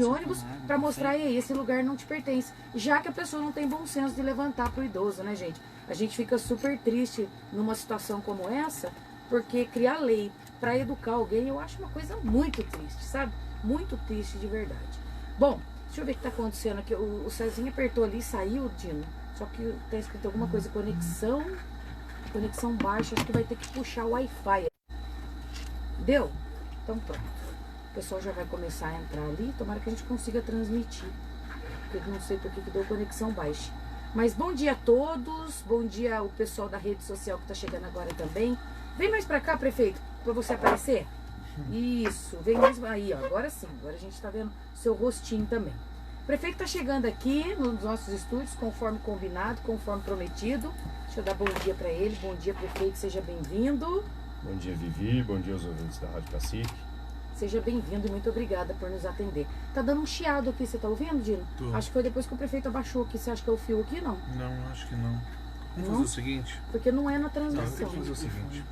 de ônibus para mostrar, e aí, esse lugar não te pertence. Já que a pessoa não tem bom senso de levantar pro idoso, né, gente? A gente fica super triste numa situação como essa, porque criar lei para educar alguém, eu acho uma coisa muito triste, sabe? Muito triste de verdade. Bom, deixa eu ver o que tá acontecendo aqui. O Cezinho apertou ali e saiu, Dino. Só que tá escrito alguma coisa, conexão baixa, acho que vai ter que puxar o Wi-Fi. Deu? Então pronto. O pessoal já vai começar a entrar ali, tomara que a gente consiga transmitir. Porque eu não sei por que deu conexão baixa. Mas bom dia a todos, bom dia ao pessoal da rede social que tá chegando agora também. Vem mais pra cá, prefeito, pra você aparecer. Isso, vem mais aí, ó, agora sim, agora a gente tá vendo seu rostinho também. O prefeito tá chegando aqui nos nossos estúdios, conforme combinado, conforme prometido. Deixa eu dar bom dia pra ele. Bom dia, prefeito, seja bem-vindo. Bom dia, Vivi, bom dia aos ouvintes da Rádio Cacique. Seja bem-vindo e muito obrigada por nos atender. Tá dando um chiado aqui, você tá ouvindo, Dino? Tô. Acho que foi depois que o prefeito abaixou aqui. Você acha que é o fio aqui, não? Não, acho que não. Vamos Não? fazer o seguinte? Porque não é na Não, transmissão. vamos fazer o seguinte.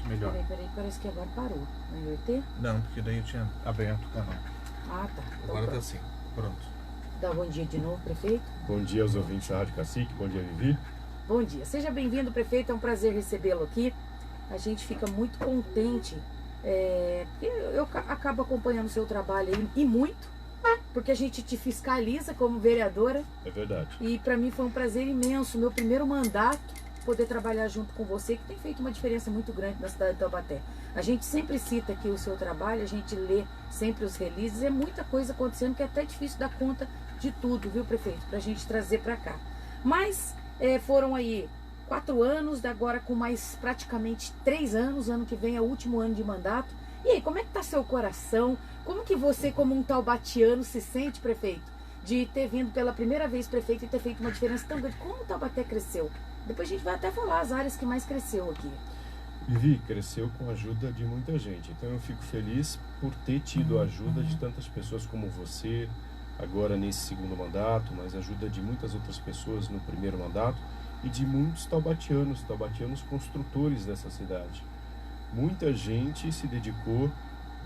Melhor. Peraí, parece que agora parou. Vai inverter? Não, porque daí eu tinha aberto o canal. Ah, tá. Então Agora tá pronto. assim. Pronto. Dá bom dia de novo, prefeito. Bom dia aos ouvintes da Rádio Cacique, bom dia, Vivi. Bom dia. Seja bem-vindo, prefeito. É um prazer recebê-lo aqui. A gente fica muito contente. Porque eu acabo acompanhando o seu trabalho aí, e muito, porque a gente te fiscaliza como vereadora. É verdade. E para mim foi um prazer imenso, meu primeiro mandato, poder trabalhar junto com você, que tem feito uma diferença muito grande na cidade de Taubaté. A gente sempre cita aqui o seu trabalho, a gente lê sempre os releases, é muita coisa acontecendo que é até difícil dar conta de tudo, viu, prefeito, pra gente trazer pra cá. Mas foram aí 4 anos, agora com mais praticamente 3 anos, ano que vem é o último ano de mandato. E aí, como é que tá seu coração? Como que você, como um taubatiano, se sente, prefeito, de ter vindo pela primeira vez prefeito e ter feito uma diferença tão grande? Como o Taubaté cresceu? Depois a gente vai até falar as áreas que mais cresceu aqui. Vivi, cresceu com a ajuda de muita gente, então eu fico feliz por ter tido a ajuda de tantas pessoas como você, agora nesse segundo mandato, mas a ajuda de muitas outras pessoas no primeiro mandato e de muitos taubatianos construtores dessa cidade. Muita gente se dedicou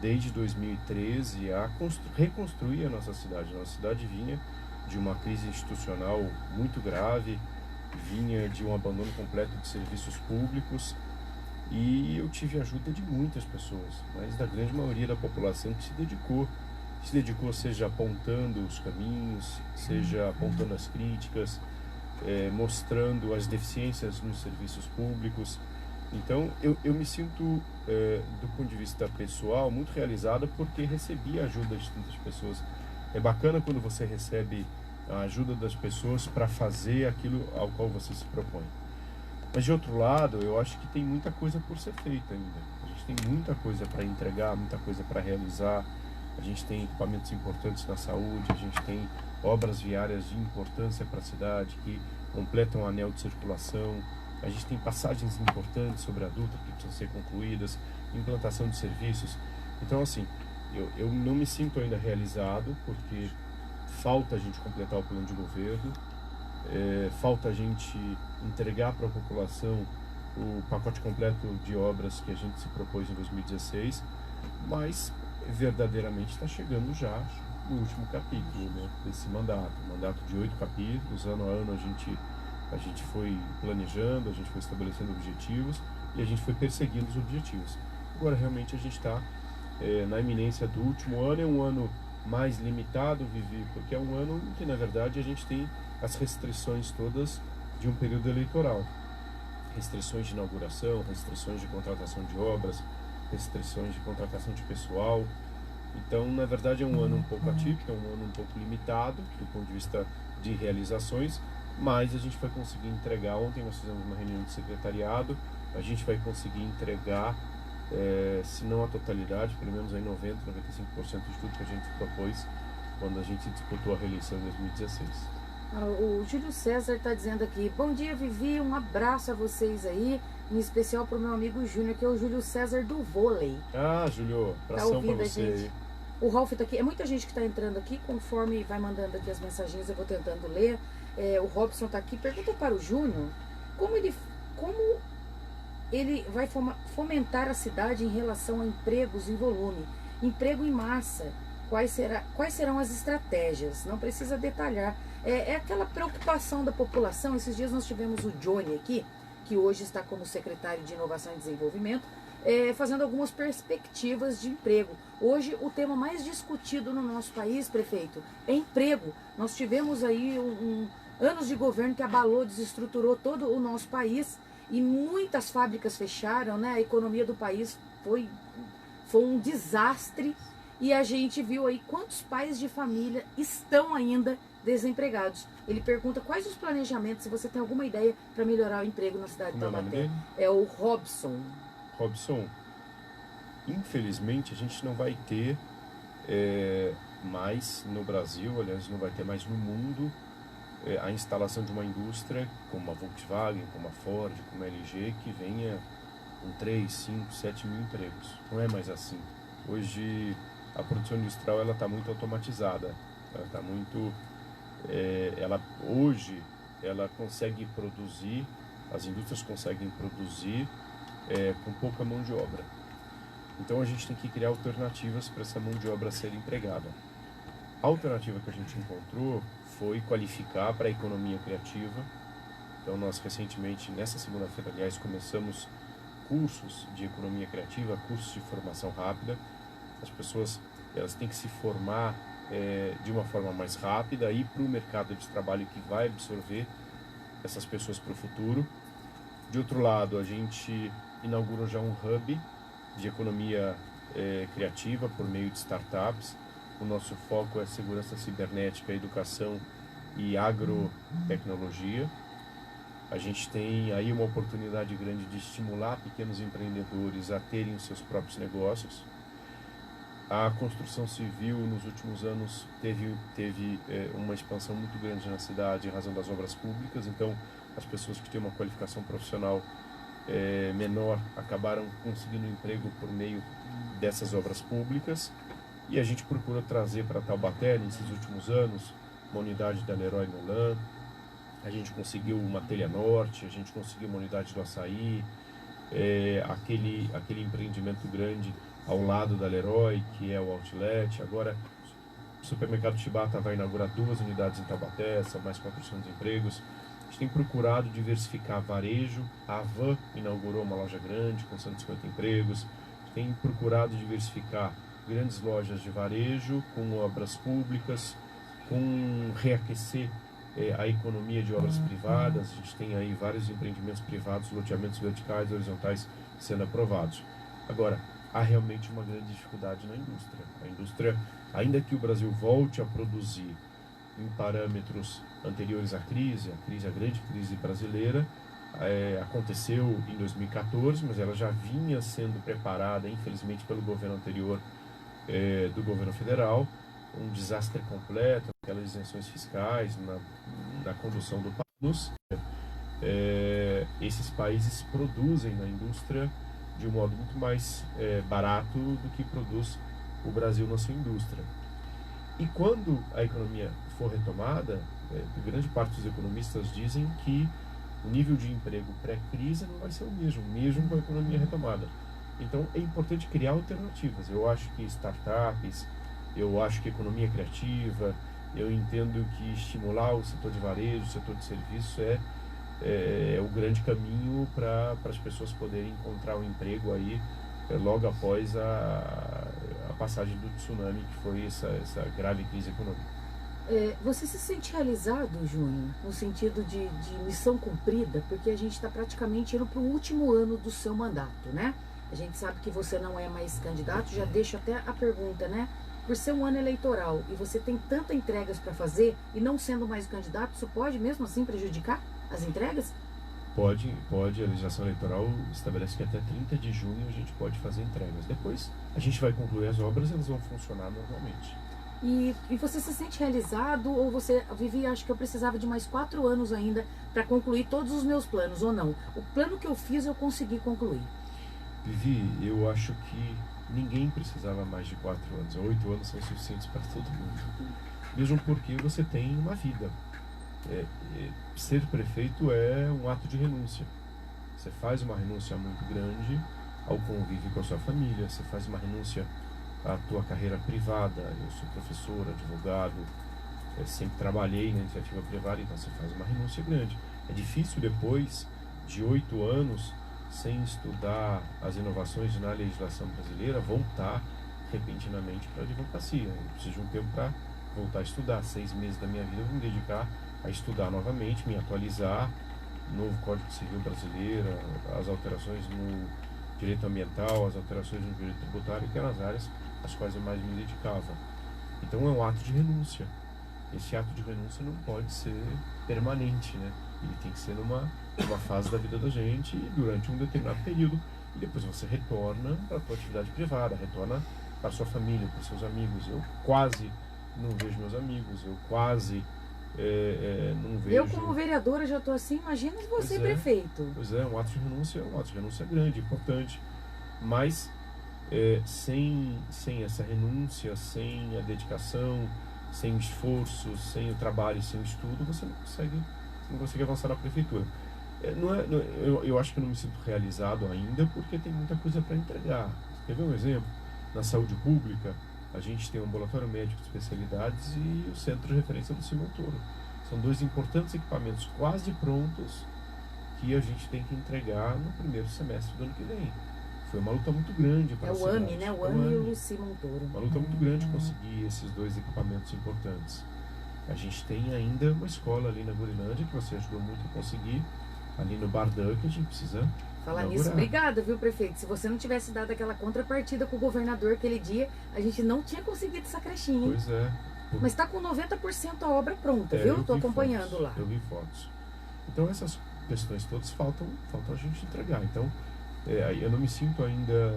desde 2013 a reconstruir a nossa cidade. Nossa cidade vinha de uma crise institucional muito grave, vinha de um abandono completo de serviços públicos, e eu tive a ajuda de muitas pessoas, mas da grande maioria da população que se dedicou seja apontando os caminhos, seja apontando as críticas, mostrando as deficiências nos serviços públicos. Então eu me sinto, do ponto de vista pessoal, muito realizado porque recebi a ajuda de tantas pessoas. É bacana quando você recebe a ajuda das pessoas para fazer aquilo ao qual você se propõe. Mas de outro lado, eu acho que tem muita coisa por ser feita ainda. A gente tem muita coisa para entregar, muita coisa para realizar. A gente tem equipamentos importantes na saúde, a gente tem obras viárias de importância para a cidade que completam o anel de circulação. A gente tem passagens importantes sobre a Dutra que precisam ser concluídas, implantação de serviços. Então, assim, eu não me sinto ainda realizado porque falta a gente completar o plano de governo, falta a gente entregar para a população o pacote completo de obras que a gente se propôs em 2016, mas verdadeiramente está chegando já no último capítulo, né, desse mandato de 8 capítulos. Ano a ano a gente foi planejando, a gente foi estabelecendo objetivos e a gente foi perseguindo os objetivos. Agora realmente a gente está na iminência do último ano. É um ano mais limitado, Vivi, porque é um ano em que na verdade a gente tem as restrições todas de um período eleitoral. Restrições de inauguração, restrições de contratação de obras, restrições de contratação de pessoal. Então, na verdade, é um ano um pouco atípico, é um ano um pouco limitado do ponto de vista de realizações, mas a gente vai conseguir entregar. Ontem nós fizemos uma reunião de secretariado, a gente vai conseguir entregar, se não a totalidade, pelo menos aí 90%, 95% de tudo que a gente propôs quando a gente disputou a reeleição em 2016. O Júlio César está dizendo aqui: bom dia, Vivi, um abraço a vocês aí, em especial para o meu amigo Júnior, que é o Júlio César do vôlei. Ah, Júlio, abração para você aí. O Ralf está aqui, é muita gente que está entrando aqui, conforme vai mandando aqui as mensagens, eu vou tentando ler. O Robson está aqui, pergunta para o Júnior como ele vai fomentar a cidade em relação a empregos em volume, emprego em massa. quais serão as estratégias. Não precisa detalhar. É aquela preocupação da população. Esses dias nós tivemos o Johnny aqui, que hoje está como secretário de Inovação e Desenvolvimento, fazendo algumas perspectivas de emprego. Hoje, o tema mais discutido no nosso país, prefeito, é emprego. Nós tivemos aí anos de governo que abalou, desestruturou todo o nosso país e muitas fábricas fecharam, né? A economia do país foi um desastre e a gente viu aí quantos pais de família estão ainda desempregados. Ele pergunta quais os planejamentos, se você tem alguma ideia para melhorar o emprego na cidade de Taubaté. É o Robson. Robson, infelizmente a gente não vai ter mais no Brasil, aliás, não vai ter mais no mundo a instalação de uma indústria como a Volkswagen, como a Ford, como a LG, que venha com 3, 5, 7 mil empregos. Não é mais assim. Hoje a produção industrial ela está muito automatizada, ela está muito, hoje ela consegue produzir, as indústrias conseguem produzir com pouca mão de obra. Então a gente tem que criar alternativas para essa mão de obra ser empregada. A alternativa que a gente encontrou foi qualificar para a economia criativa. Então nós recentemente, nessa segunda-feira, aliás, começamos cursos de economia criativa, cursos de formação rápida. As pessoas elas têm que se formar de uma forma mais rápida e para o mercado de trabalho que vai absorver essas pessoas para o futuro. De outro lado, a gente inaugurou já um hub de economia criativa por meio de startups. O nosso foco é segurança cibernética, educação e agrotecnologia. A gente tem aí uma oportunidade grande de estimular pequenos empreendedores a terem os seus próprios negócios. A construção civil nos últimos anos teve uma expansão muito grande na cidade em razão das obras públicas, então as pessoas que têm uma qualificação profissional menor acabaram conseguindo emprego por meio dessas obras públicas. E a gente procura trazer para Taubaté, nesses últimos anos, uma unidade da Leroy Merlin, a gente conseguiu uma Telha Norte, a gente conseguiu uma unidade do Açaí, aquele empreendimento grande ao lado da Leroy, que é o Outlet. Agora, o supermercado Chibata vai inaugurar 2 unidades em Taubaté, são mais 400 empregos. A gente tem procurado diversificar varejo, a Havan inaugurou uma loja grande com 150 empregos. A gente tem procurado diversificar grandes lojas de varejo com obras públicas, com reaquecer a economia de obras privadas. A gente tem aí vários empreendimentos privados, loteamentos verticais, horizontais sendo aprovados. Agora, há realmente uma grande dificuldade na indústria. A indústria, ainda que o Brasil volte a produzir em parâmetros anteriores à grande crise brasileira, aconteceu em 2014, mas ela já vinha sendo preparada, infelizmente, pelo governo anterior, do governo federal, um desastre completo, aquelas isenções fiscais na condução do país. Esses países produzem na indústria de um modo muito mais barato do que produz o Brasil na sua indústria. E quando a economia for retomada, grande parte dos economistas dizem que o nível de emprego pré-crise não vai ser o mesmo com a economia retomada. Então é importante criar alternativas. Eu acho que startups, eu acho que economia criativa, eu entendo que estimular o setor de varejo, o setor de serviços é o grande caminho para as pessoas poderem encontrar um emprego aí logo após a passagem do tsunami, que foi essa grave crise econômica. Você se sente realizado, Júnior, no sentido de missão cumprida? Porque a gente está praticamente indo para o último ano do seu mandato, né? A gente sabe que você não é mais candidato, já deixo até a pergunta, né? Por ser um ano eleitoral e você tem tantas entregas para fazer e não sendo mais candidato, isso pode mesmo assim prejudicar as entregas? Pode. A legislação eleitoral estabelece que até 30 de junho a gente pode fazer entregas. Depois a gente vai concluir as obras e elas vão funcionar normalmente. E você se sente realizado ou você, Vivi, acho que eu precisava de mais 4 anos ainda para concluir todos os meus planos, ou não? O plano que eu fiz eu consegui concluir. Vivi, eu acho que ninguém precisava mais de 4 anos. 8 anos são suficientes para todo mundo. Mesmo porque você tem uma vida. Ser prefeito é um ato de renúncia. Você faz uma renúncia muito grande ao convívio com a sua família, você faz uma renúncia a tua carreira privada. Eu sou professor, advogado, sempre trabalhei na iniciativa privada, então você faz uma renúncia grande. É difícil depois de 8 anos, sem estudar as inovações na legislação brasileira, voltar repentinamente para a advocacia. Eu preciso de um tempo para voltar a estudar. 6 meses da minha vida eu vou me dedicar a estudar novamente, me atualizar, novo Código Civil brasileiro, as alterações no direito ambiental, as alterações no direito tributário, que eram as áreas às quais eu mais me dedicava. Então é um ato de renúncia. Esse ato de renúncia não pode ser permanente, né? Ele tem que ser numa fase da vida da gente durante um determinado período, e depois você retorna para a sua atividade privada, retorna para a sua família, para os seus amigos. Eu quase não vejo meus amigos, eu quase não vejo... Eu, como vereadora, já estou assim, imagina você, prefeito. Pois é, um ato de renúncia grande, importante, mas sem essa renúncia, sem a dedicação, sem o esforço, sem o trabalho, sem o estudo, você não consegue avançar na prefeitura. Eu acho que eu não me sinto realizado ainda, porque tem muita coisa para entregar. Quer ver um exemplo? Na saúde pública, a gente tem o ambulatório médico de especialidades e o centro de referência do Simão Toro. São 2 importantes equipamentos quase prontos que a gente tem que entregar no primeiro semestre do ano que vem. Foi uma luta muito grande para a cidade. É o AMI, né? O AMI e o Simão Toro. Uma luta muito grande conseguir esses 2 equipamentos importantes. A gente tem ainda uma escola ali na Gurilândia, que você ajudou muito a conseguir, ali no Bardã, que a gente precisa Falar inaugurar. nisso, obrigada, viu, prefeito? Se você não tivesse dado aquela contrapartida com o governador aquele dia, a gente não tinha conseguido essa crechinha, hein? Pois é. Mas está com 90% a obra pronta, viu? Estou acompanhando fotos, lá. Eu vi fotos. Então essas questões todas faltam a gente entregar. Então eu não me sinto ainda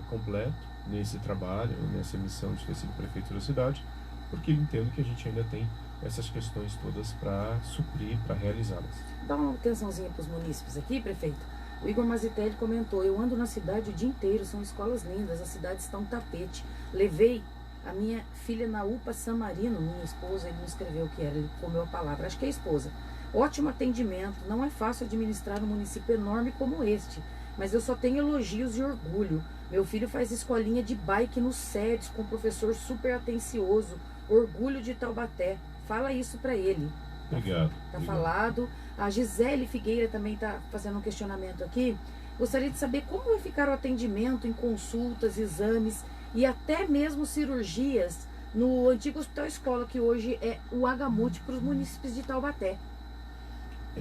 completo nesse trabalho, nessa missão de ter sido prefeito da cidade, porque eu entendo que a gente ainda tem essas questões todas para suprir, para realizá-las. Dá uma atençãozinha para os munícipes aqui, prefeito. O Igor Mazitelli comentou: eu ando na cidade o dia inteiro, são escolas lindas, a cidade está um tapete. Levei a minha filha na UPA San Marino, minha esposa, ele não escreveu o que era, ele comeu a palavra, acho que é a esposa. Ótimo atendimento, não é fácil administrar um município enorme como este, mas eu só tenho elogios e orgulho. Meu filho faz escolinha de bike no SEDES com um professor super atencioso, orgulho de Taubaté. Fala isso para ele. Obrigado. Tá falado. A Gisele Figueira também está fazendo um questionamento aqui. Gostaria de saber como vai ficar o atendimento em consultas, exames e até mesmo cirurgias no antigo Hospital Escola, que hoje é o Agamute, para os munícipes de Taubaté.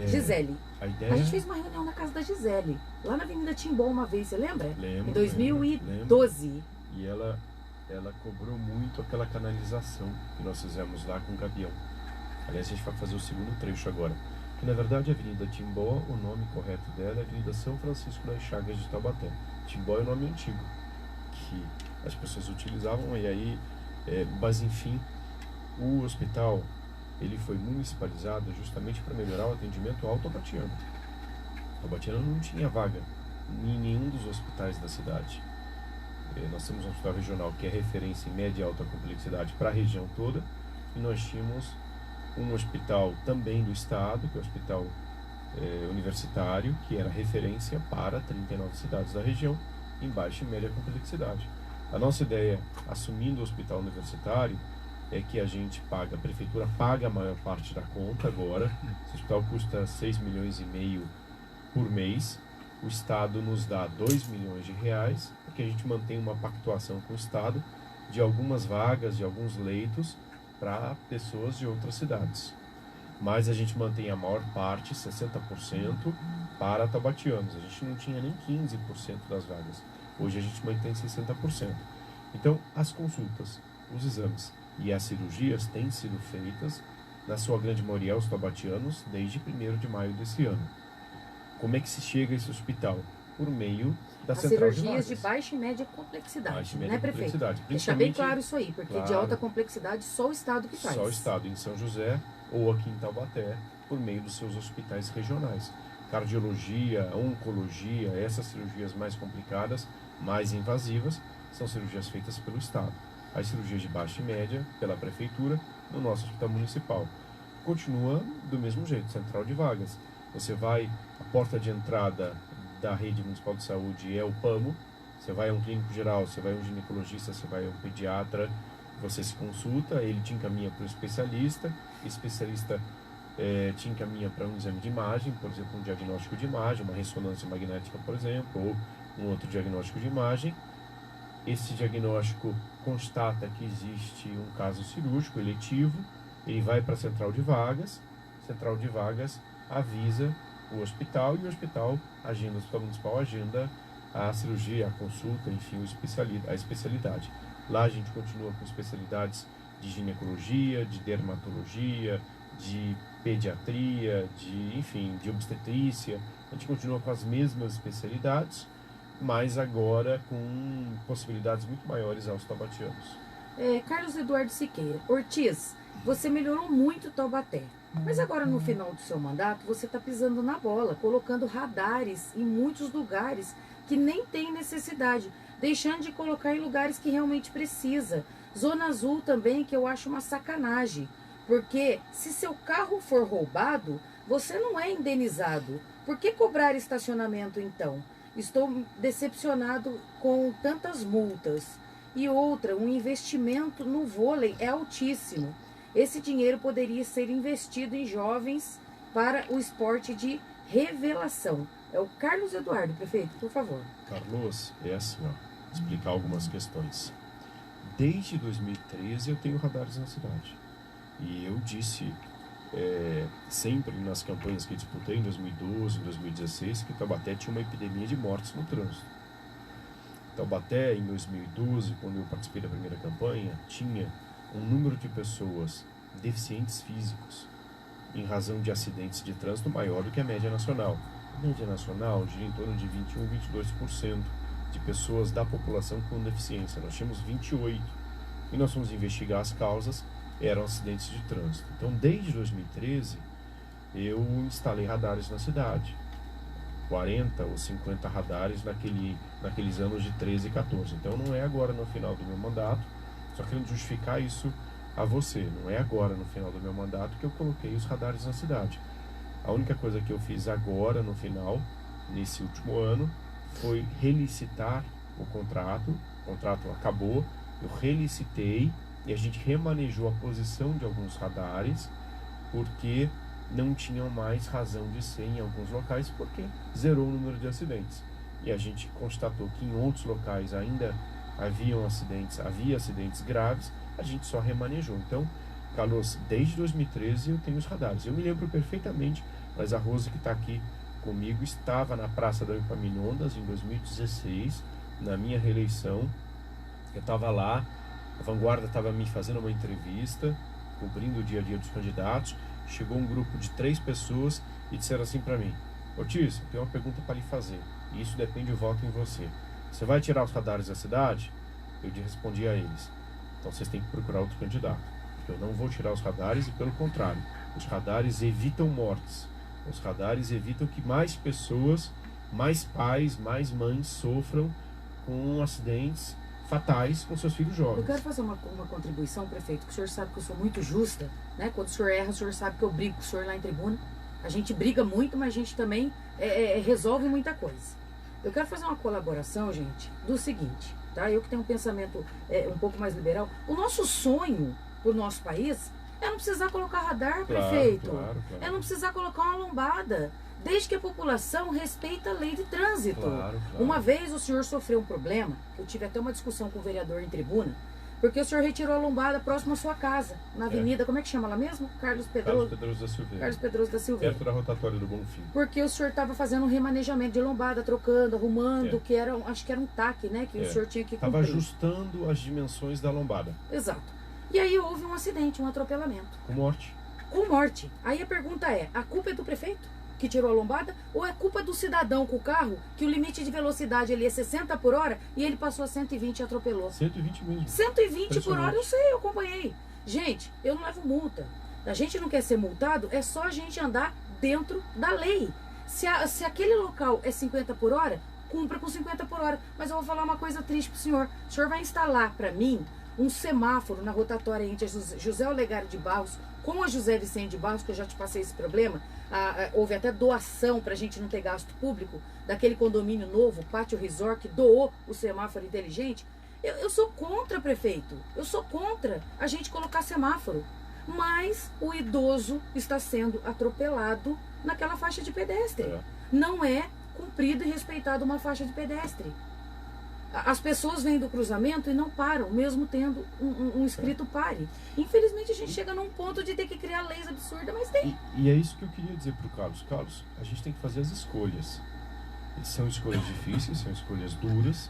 Gisele, a gente fez uma reunião na casa da Gisele, lá na Avenida Timbó uma vez, você lembra? Lembro. Em 2012. E ela cobrou muito aquela canalização que nós fizemos lá com o Gavião. Aliás, a gente vai fazer o segundo trecho agora. Que na verdade a Avenida Timbó, o nome correto dela é Avenida São Francisco das Chagas de Taubaté. Timbó é o nome antigo que as pessoas utilizavam, e aí, mas enfim, o hospital ele foi municipalizado justamente para melhorar o atendimento ao taubatiano. Taubatiano não tinha vaga em nenhum dos hospitais da cidade. Nós temos um hospital regional que é referência em média e alta complexidade para a região toda, e nós tínhamos um hospital também do estado, que é o hospital universitário, que era referência para 39 cidades da região, em baixa e média complexidade. A nossa ideia, assumindo o hospital universitário, é que a gente paga, a prefeitura paga a maior parte da conta agora. Esse hospital custa 6 milhões e meio por mês. O Estado nos dá 2 milhões de reais, porque a gente mantém uma pactuação com o Estado de algumas vagas, de alguns leitos, para pessoas de outras cidades. Mas a gente mantém a maior parte, 60%, para taubatianos. A gente não tinha nem 15% das vagas. Hoje a gente mantém 60%. Então, as consultas, os exames e as cirurgias têm sido feitas, na sua grande maioria, aos taubatianos, desde 1º de maio desse ano. Como é que se chega a esse hospital? Por meio da As central cirurgias de de baixa e média complexidade, baixa e média né, prefeito? complexidade. Deixar bem claro isso aí, porque claro, de alta complexidade só o Estado que faz. Só o Estado, em São José ou aqui em Taubaté, por meio dos seus hospitais regionais. Cardiologia, oncologia, essas cirurgias mais complicadas, mais invasivas, são cirurgias feitas pelo Estado. As cirurgias de baixa e média, pela prefeitura, no nosso hospital municipal. Continua do mesmo jeito, central de vagas. Você vai, a porta de entrada da rede municipal de saúde é o PAMO, Você vai a um clínico geral, você vai a um ginecologista, você vai a um pediatra, você se consulta, ele te encaminha para o especialista te encaminha para um exame de imagem, por exemplo, um diagnóstico de imagem, uma ressonância magnética, por exemplo, ou um outro diagnóstico de imagem. Esse diagnóstico constata que existe um caso cirúrgico eletivo, ele vai para a central de vagas avisa o hospital, e o hospital municipal agenda a cirurgia, a consulta, enfim, a especialidade. Lá a gente continua com especialidades de ginecologia, de dermatologia, de pediatria, de obstetrícia. A gente continua com as mesmas especialidades, mas agora com possibilidades muito maiores aos taubatianos. Carlos Eduardo Siqueira. Ortiz, você melhorou muito Taubaté, mas agora no final do seu mandato você está pisando na bola, colocando radares em muitos lugares que nem tem necessidade, deixando de colocar em lugares que realmente precisa. Zona Azul também, que eu acho uma sacanagem, porque se seu carro for roubado, você não é indenizado. Por que cobrar estacionamento então? Estou decepcionado com tantas multas. E outra, um investimento no vôlei é altíssimo. Esse dinheiro poderia ser investido em jovens para o esporte de revelação. É o Carlos Eduardo, prefeito, por favor. Carlos, é assim, explicar algumas questões. Desde 2013 eu tenho radares na cidade. E eu disse sempre nas campanhas que disputei em 2012, em 2016, que Taubaté tinha uma epidemia de mortes no trânsito. Taubaté, em 2012, quando eu participei da primeira campanha, tinha um número de pessoas deficientes físicos em razão de acidentes de trânsito maior do que a média nacional. A média nacional gira em torno de 21, 22% de pessoas da população com deficiência. Nós tínhamos 28%. E nós fomos investigar as causas, eram acidentes de trânsito. Então, desde 2013, eu instalei radares na cidade. 40 ou 50 radares naqueles anos de 13 e 14. Então, não é agora no final do meu mandato, só querendo justificar isso a você. Não é agora no final do meu mandato que eu coloquei os radares na cidade. A única coisa que eu fiz agora no final, nesse último ano, foi relicitar o contrato. O contrato acabou, eu relicitei e a gente remanejou a posição de alguns radares, porque não tinham mais razão de ser em alguns locais, porque zerou o número de acidentes. E a gente constatou que em outros locais ainda havia acidentes graves, a gente só remanejou. Então, Carlos, desde 2013 eu tenho os radares. Eu me lembro perfeitamente, mas a Rose que está aqui comigo estava na Praça da Epaminondas em 2016, na minha reeleição. Eu estava lá, a Vanguarda estava me fazendo uma entrevista, cobrindo o dia a dia dos candidatos. Chegou um grupo de 3 pessoas e disseram assim para mim: Ortiz, eu tenho uma pergunta para lhe fazer, e isso depende do voto em você. Você vai tirar os radares da cidade? Eu respondi a eles: então vocês têm que procurar outro candidato, porque eu não vou tirar os radares, e pelo contrário, os radares evitam mortes. Os radares evitam que mais pessoas, mais pais, mais mães sofram com acidentes fatais com seus filhos jovens. Eu quero fazer uma contribuição, prefeito, que o senhor sabe que eu sou muito justa, né? Quando o senhor erra, o senhor sabe que eu brigo com o senhor lá em tribuna. A gente briga muito, mas a gente também resolve muita coisa. Eu quero fazer uma colaboração, gente, do seguinte, tá? Eu que tenho um pensamento um pouco mais liberal. O nosso sonho pro nosso país é não precisar colocar radar, prefeito. Claro. É não precisar colocar uma lombada. Desde que a população respeita a lei de trânsito. Claro. Uma vez o senhor sofreu um problema, eu tive até uma discussão com o vereador em tribuna, porque o senhor retirou a lombada próximo à sua casa, na avenida, como é que chama lá mesmo? Carlos Pedroso da Silveira. Carlos Pedroso da Silveira. Perto da rotatória do Bonfim. Porque o senhor estava fazendo um remanejamento de lombada, trocando, arrumando, que era, acho que era um TAC, né? Que o senhor tinha que cumprir. Estava ajustando as dimensões da lombada. Exato. E aí houve um acidente, um atropelamento. Com morte. Com morte. Aí a pergunta é, a culpa é do prefeito, que tirou a lombada, ou é culpa do cidadão com o carro, que o limite de velocidade ali é 60 por hora e ele passou a 120 e atropelou? 120 mesmo. 120 por hora, eu sei, eu acompanhei. Gente, eu não levo multa. A gente não quer ser multado, é só a gente andar dentro da lei. Se aquele local é 50 por hora, cumpra com 50 por hora. Mas eu vou falar uma coisa triste pro senhor. O senhor vai instalar para mim um semáforo na rotatória entre a José Olegário de Barros com a José Vicente de Barros, que eu já te passei esse problema. Houve até doação para a gente não ter gasto público daquele condomínio novo, Pátio Resort, que doou o semáforo inteligente. Eu sou contra, prefeito. Eu sou contra a gente colocar semáforo. Mas o idoso está sendo atropelado naquela faixa de pedestre. Não é cumprido e respeitado uma faixa de pedestre. As pessoas vêm do cruzamento e não param, mesmo tendo um escrito pare. Infelizmente a gente chega num ponto de ter que criar leis absurdas, mas tem. E é isso que eu queria dizer para o Carlos. Carlos, a gente tem que fazer as escolhas. São escolhas difíceis, são escolhas duras,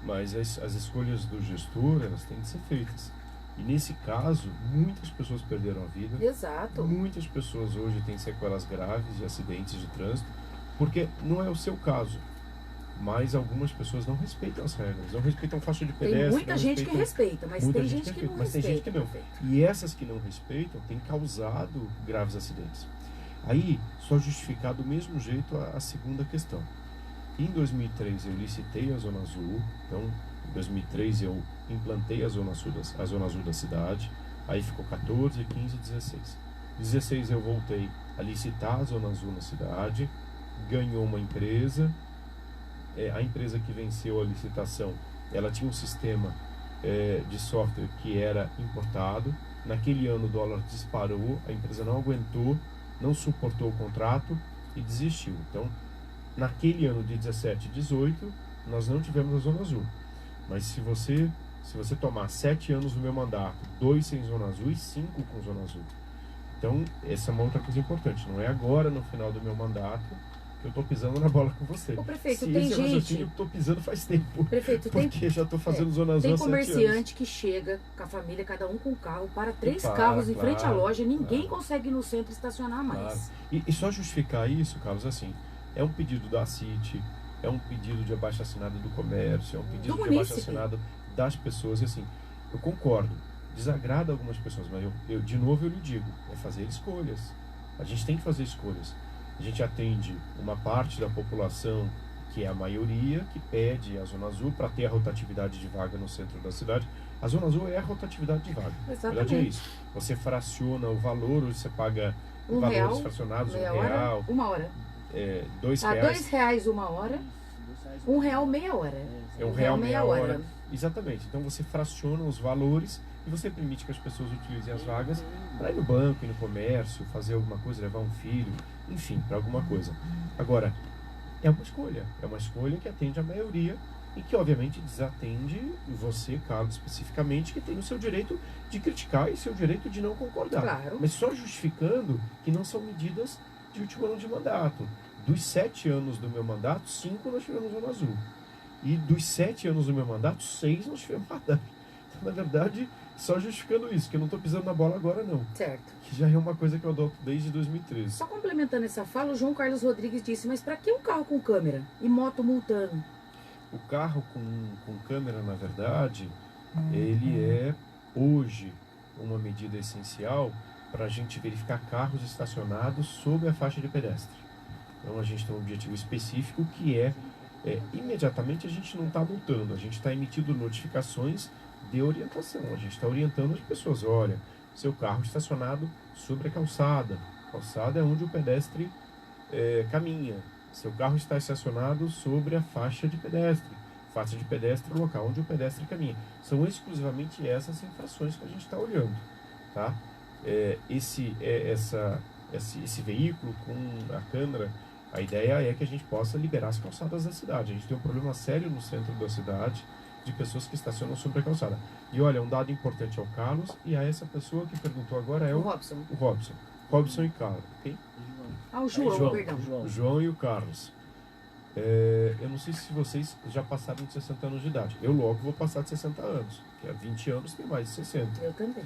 mas as escolhas do gestor, elas têm que ser feitas. E nesse caso, muitas pessoas perderam a vida. Exato. Muitas pessoas hoje têm sequelas graves de acidentes de trânsito, porque não é o seu caso. Mas algumas pessoas não respeitam as regras, não respeitam faixa de pedestre. Tem muita gente que respeita, mas tem gente que não respeita. Mas tem gente que não. E essas que não respeitam têm causado graves acidentes. Aí, só justificar do mesmo jeito a segunda questão. Em 2003 eu licitei a Zona Azul, então em 2003 eu implantei a Zona Azul da cidade, aí ficou 14, 15, 16. 16 eu voltei a licitar a Zona Azul na cidade, ganhou uma empresa, a empresa que venceu a licitação, ela tinha um sistema de software que era importado. Naquele ano o dólar disparou, a empresa não aguentou, não suportou o contrato e desistiu. Então, naquele ano de 17 e 18, nós não tivemos a Zona Azul. Mas se você tomar 7 anos do meu mandato, 2 sem Zona Azul e 5 com Zona Azul. Então, essa é uma outra coisa importante. Não é agora, no final do meu mandato, que eu estou pisando na bola com você. O prefeito, se tem esse gente... raciocínio eu estou pisando faz tempo. Prefeito, porque já estou fazendo Zona Azul há 7 anos. Tem comerciante que chega com a família, cada um com um carro, para 3 carros em frente à loja, ninguém consegue ir no centro estacionar mais. E só justificar isso, Carlos, assim, é um pedido da CIT, é um pedido de abaixo-assinado do comércio, é um pedido de abaixo-assinado das pessoas, e assim, eu concordo, desagrada algumas pessoas, mas eu de novo eu lhe digo, é fazer escolhas. A gente tem que fazer escolhas. A gente atende uma parte da população, que é a maioria, que pede a Zona Azul para ter a rotatividade de vaga no centro da cidade. A Zona Azul é a rotatividade de vaga. Exatamente. Na verdade é isso. Você fraciona o valor, hoje você paga valores fracionados, R$1, uma hora. R$2. R$2 uma hora, R$1 meia hora. É R$1 meia hora. Exatamente. Então você fraciona os valores e você permite que as pessoas utilizem as vagas para ir no banco, ir no comércio, fazer alguma coisa, levar um filho, enfim, para alguma coisa. Agora, é uma escolha que atende a maioria e que obviamente desatende você, Carlos, especificamente, que tem o seu direito de criticar e seu direito de não concordar. Claro. Mas só justificando que não são medidas de último ano de mandato. Dos 7 anos do meu mandato, 5 nós tivemos Zona Azul. E dos 7 anos do meu mandato, 6 nós tivemos radar. Então, na verdade, só justificando isso, que eu não estou pisando na bola agora, não. Certo. Que já é uma coisa que eu adoto desde 2013. Só complementando essa fala, o João Carlos Rodrigues disse, mas para que um carro com câmera e moto multando? O carro com câmera, na verdade, ele é hoje uma medida essencial para a gente verificar carros estacionados sob a faixa de pedestre. Então a gente tem um objetivo específico que imediatamente a gente não está multando, a gente está emitindo notificações de orientação, a gente está orientando as pessoas, olha, seu carro estacionado sobre a calçada, calçada é onde o pedestre caminha, seu carro está estacionado sobre a faixa de pedestre é o local onde o pedestre caminha. São exclusivamente essas infrações que a gente está olhando, tá? Esse veículo com a câmera, a ideia é que a gente possa liberar as calçadas da cidade. A gente tem um problema sério no centro da cidade de pessoas que estacionam sobre a calçada. E olha, um dado importante ao Carlos e a essa pessoa que perguntou agora é o Robson. Robson e Carlos, ok? O João, perdão. O João e o Carlos. Eu não sei se vocês já passaram de 60 anos de idade. Eu logo vou passar de 60 anos, que há 20 anos tem mais de 60. Eu também.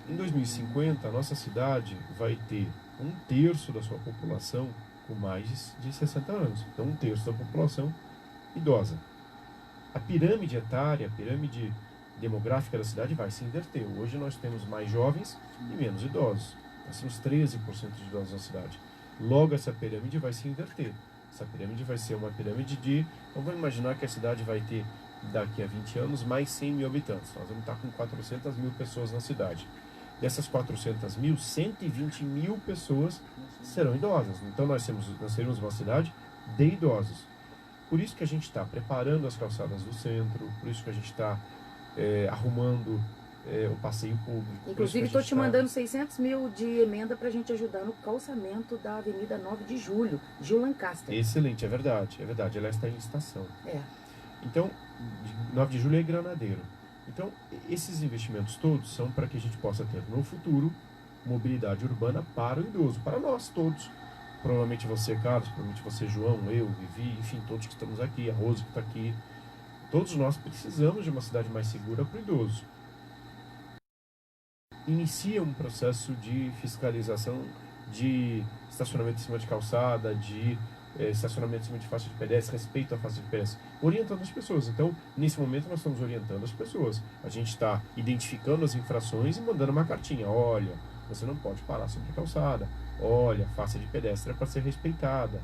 Em 2050, a nossa cidade vai ter 1/3 da sua população com mais de 60 anos. Então, 1/3 da população idosa. A pirâmide etária, a pirâmide demográfica da cidade vai se inverter. Hoje nós temos mais jovens e menos idosos. Nós temos 13% de idosos na cidade. Logo, essa pirâmide vai se inverter. Essa pirâmide vai ser uma pirâmide de... Então, vamos imaginar que a cidade vai ter daqui a 20 anos, mais 100 mil habitantes. Nós vamos estar com 400 mil pessoas na cidade. Dessas 400 mil, 120 mil pessoas serão idosas. Então nós seremos uma cidade de idosos. Por isso que a gente está preparando as calçadas do centro, por isso que a gente está arrumando o passeio público. Inclusive, estou te mandando 600 mil de emenda para a gente ajudar no calçamento da Avenida 9 de Julho, Gil Lancaster. Excelente, é verdade. Ela está em licitação. É. Então, 9 de julho é Granadeiro. Então, esses investimentos todos são para que a gente possa ter no futuro mobilidade urbana para o idoso, para nós todos. Provavelmente você, Carlos, provavelmente você, João, eu, Vivi, enfim, todos que estamos aqui, a Rose que está aqui. Todos nós precisamos de uma cidade mais segura para o idoso. Inicia um processo de fiscalização de estacionamento em cima de calçada, de estacionamento em cima de faixa de pedestre, respeito à faixa de pedestre, orientando as pessoas. Então, nesse momento, nós estamos orientando as pessoas. A gente está identificando as infrações e mandando uma cartinha. Olha, você não pode parar sobre a calçada. Olha, a faixa de pedestre é para ser respeitada.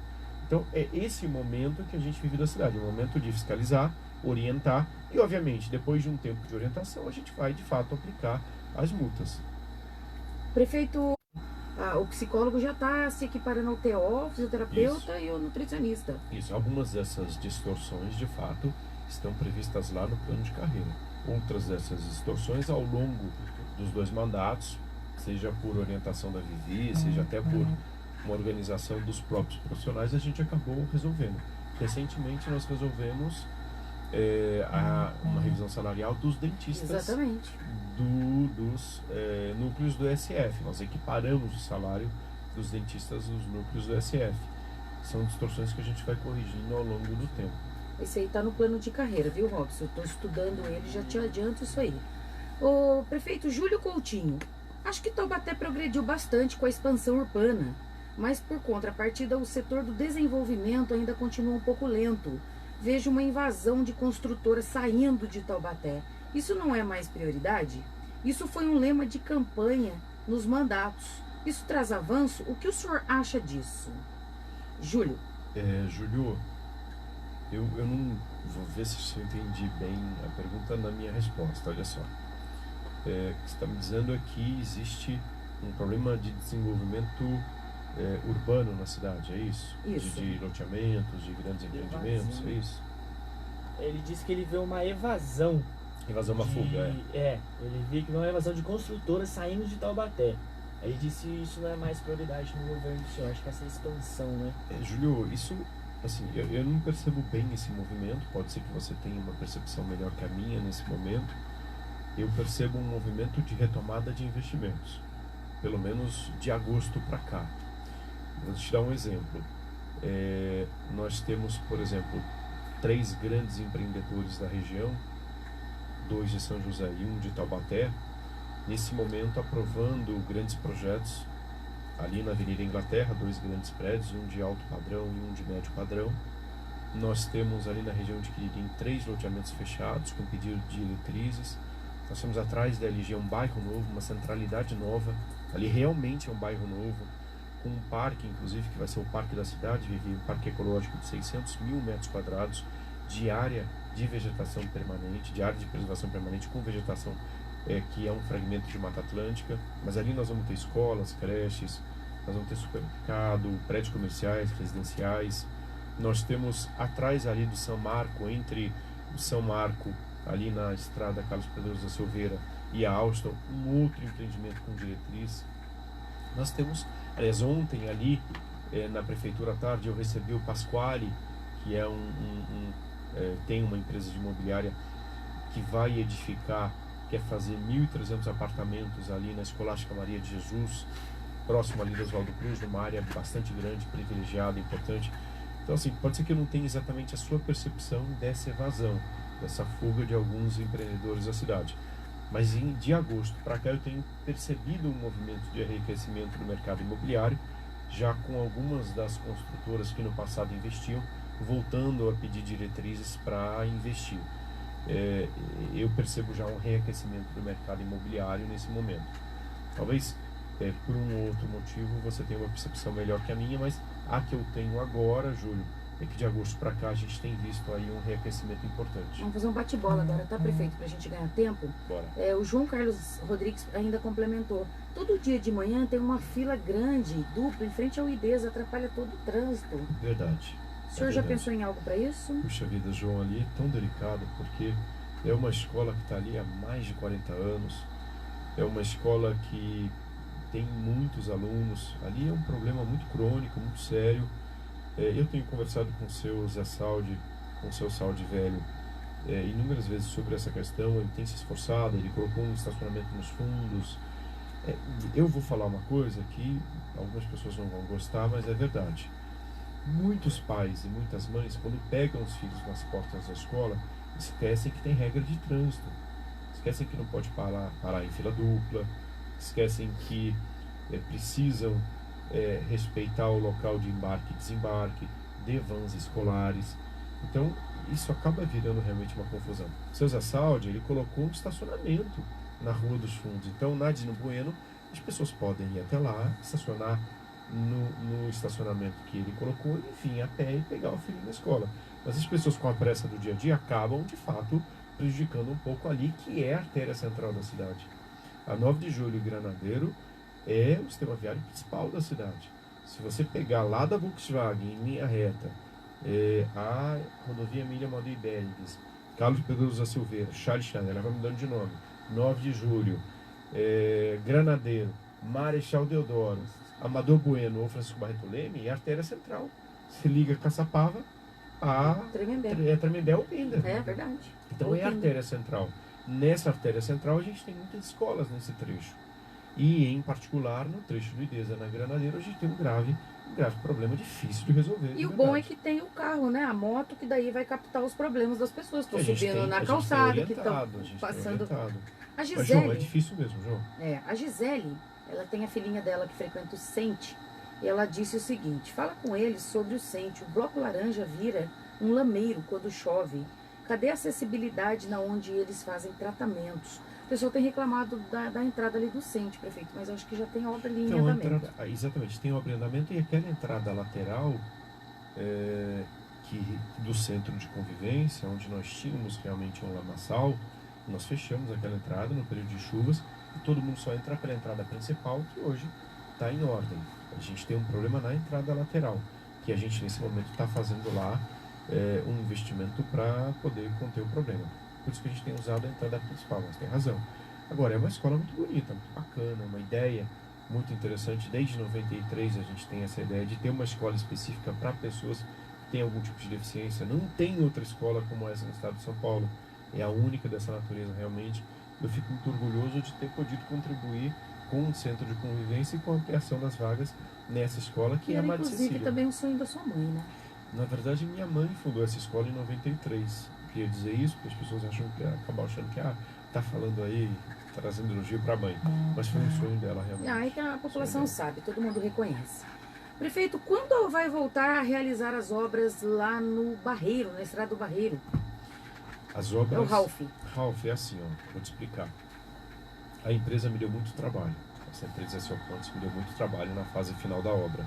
Então, é esse momento que a gente vive da cidade, um momento de fiscalizar, orientar e, obviamente, depois de um tempo de orientação, a gente vai, de fato, aplicar as multas. Prefeito, o psicólogo já está se equiparando ao TO, fisioterapeuta e o nutricionista. Isso, algumas dessas distorções, de fato, estão previstas lá no plano de carreira. Outras dessas distorções, ao longo dos 2 mandatos, seja por orientação da Vivi, seja até por uma organização dos próprios profissionais, a gente acabou resolvendo. Recentemente, nós resolvemos uma revisão salarial dos dentistas. Exatamente. Dos núcleos do SF. Nós equiparamos o salário dos dentistas nos núcleos do SF. São distorções que a gente vai corrigindo ao longo do tempo. Esse aí está no plano de carreira, viu, Robson? Eu estou estudando ele, já te adianto isso aí. O prefeito Júlio Coutinho, acho que Taubaté progrediu bastante com a expansão urbana, mas por contrapartida o setor do desenvolvimento ainda continua um pouco lento. Vejo uma invasão de construtoras saindo de Taubaté. Isso não é mais prioridade? Isso foi um lema de campanha nos mandatos. Isso traz avanço? O que o senhor acha disso? Júlio. Júlio, eu não vou ver se eu entendi bem a pergunta na minha resposta. Olha só. O que você está me dizendo é que existe um problema de desenvolvimento urbano na cidade, é isso? Isso. De loteamentos, de grandes empreendimentos, é isso? Ele disse que ele vê uma evasão. Evasão, uma fuga, ele vê que não é uma evasão de construtoras saindo de Taubaté. Aí ele disse que isso não é mais prioridade no governo do senhor, acho que essa expansão, né? Júlio, isso, assim, eu não percebo bem esse movimento, pode ser que você tenha uma percepção melhor que a minha nesse momento. Eu percebo um movimento de retomada de investimentos, pelo menos de agosto para cá. Vou te dar um exemplo. Nós temos, por exemplo, 3 grandes empreendedores da região, 2 de São José e 1 de Taubaté, nesse momento aprovando grandes projetos ali na Avenida Inglaterra, 2 grandes prédios, um de alto padrão e um de médio padrão. Nós temos ali na região de Quiririm 3 loteamentos fechados com pedido de diretrizes. Nós temos atrás da LG um bairro novo, uma centralidade nova, ali realmente é um bairro novo, com um parque, inclusive, que vai ser o parque da cidade, um parque ecológico de 600 mil metros quadrados, de área de vegetação permanente, de área de preservação permanente com vegetação que é um fragmento de Mata Atlântica, mas ali nós vamos ter escolas, creches, nós vamos ter supermercado, prédios comerciais, residenciais. Nós temos atrás ali do São Marco, entre o São Marco, ali na estrada Carlos Pedroso da Silveira e a Austin, um outro empreendimento com diretriz. Nós temos, aliás, ontem ali na prefeitura à tarde eu recebi o Pasquale, que é tem uma empresa de imobiliária que vai edificar, quer fazer 1.300 apartamentos ali na Escolástica Maria de Jesus, próximo ali do Oswaldo Cruz, numa área bastante grande, privilegiada, importante. Então, assim, pode ser que eu não tenha exatamente a sua percepção dessa evasão, dessa fuga de alguns empreendedores da cidade. Mas de agosto para cá eu tenho percebido um movimento de enriquecimento do mercado imobiliário, já com algumas das construtoras que no passado investiam, voltando a pedir diretrizes para investir. Eu percebo já um reaquecimento do mercado imobiliário nesse momento. Talvez por um outro motivo você tenha uma percepção melhor que a minha, mas a que eu tenho agora, Júlio, é que de agosto para cá a gente tem visto aí um reaquecimento importante. Vamos fazer um bate-bola agora, tá, prefeito? Pra gente ganhar tempo. Bora. O João Carlos Rodrigues ainda complementou. Todo dia de manhã tem uma fila grande, dupla, em frente ao IDES, atrapalha todo o trânsito. Verdade. O senhor já pensou em algo para isso? Puxa vida, João, ali é tão delicado, porque é uma escola que está ali há mais de 40 anos, é uma escola que tem muitos alunos, ali é um problema muito crônico, muito sério. Eu tenho conversado com o seu Zé Saldi, com o seu Saldi velho, inúmeras vezes sobre essa questão. Ele tem se esforçado, ele colocou um estacionamento nos fundos. Eu vou falar uma coisa que algumas pessoas não vão gostar, mas é verdade. Muitos pais e muitas mães, quando pegam os filhos nas portas da escola, esquecem que tem regra de trânsito, esquecem que não pode parar em fila dupla, esquecem que precisam respeitar o local de embarque e desembarque, de vans escolares. Então, isso acaba virando realmente uma confusão. O seu Zé Saldi, ele colocou um estacionamento na Rua dos Fundos. Então, na Dino Bueno, as pessoas podem ir até lá, estacionar no estacionamento que ele colocou, enfim, a pé e pegar o filho na escola. Mas as pessoas, com a pressa do dia a dia, acabam, de fato, prejudicando um pouco ali, que é a artéria central da cidade. A 9 de Julho e Granadeiro é o sistema viário principal da cidade. Se você pegar lá da Volkswagen, em linha reta, a rodovia Emília Maldi Bélix, Carlos Pedroso da Silveira, Charles Schneider, ela vai mudando de nome, 9 de Julho, Granadeiro, Marechal Deodoro, Amador Bueno ou Francisco Barreto Leme, é a artéria central. Se liga Caçapava a Tremembé ou Pinda. É verdade. Então é a artéria central. Nessa artéria central a gente tem muitas escolas nesse trecho. E em particular no trecho do Idesa na Granadeiro a gente tem um grave problema difícil de resolver. E o bom é que tem o carro, né? A moto, que daí vai captar os problemas das pessoas que estão subindo na calçada, que estão passando. A Gisele, mas, João, é difícil mesmo, João. A Gisele, ela tem a filhinha dela que frequenta o Sente, e ela disse o seguinte: fala com eles sobre o Sente. O bloco laranja vira um lameiro quando chove. Cadê a acessibilidade na onde eles fazem tratamentos? O pessoal tem reclamado da entrada ali do Sente, prefeito, mas eu acho que já tem obra ali em andamento. Exatamente, tem obra em andamento, e aquela entrada lateral do centro de convivência, onde nós tínhamos realmente um lamaçal, nós fechamos aquela entrada no período de chuvas e todo mundo só entra pela entrada principal, que hoje está em ordem. A gente tem um problema na entrada lateral, que a gente nesse momento está fazendo lá um investimento para poder conter o problema. Por isso que a gente tem usado a entrada principal, mas tem razão. Agora, é uma escola muito bonita, muito bacana, uma ideia muito interessante. Desde 93 a gente tem essa ideia de ter uma escola específica para pessoas que têm algum tipo de deficiência. Não tem outra escola como essa no estado de São Paulo. É a única dessa natureza realmente. Eu fico muito orgulhoso de ter podido contribuir com um centro de convivência e com a ampliação das vagas nessa escola, que é mais acessível. Inclusive também o sonho da sua mãe, né? Na verdade, minha mãe fundou essa escola em 93. Eu queria dizer isso, porque as pessoas acabam achando que tá falando aí, trazendo elogio para a mãe. Mas foi um sonho dela, realmente. Aí que a população sabe, todo mundo reconhece. Prefeito, quando vai voltar a realizar as obras lá no Barreiro, na Estrada do Barreiro? As obras... É o Ralph. Ralph, é assim, vou te explicar. A empresa me deu muito trabalho. Essa empresa S.O. Pontes me deu muito trabalho na fase final da obra.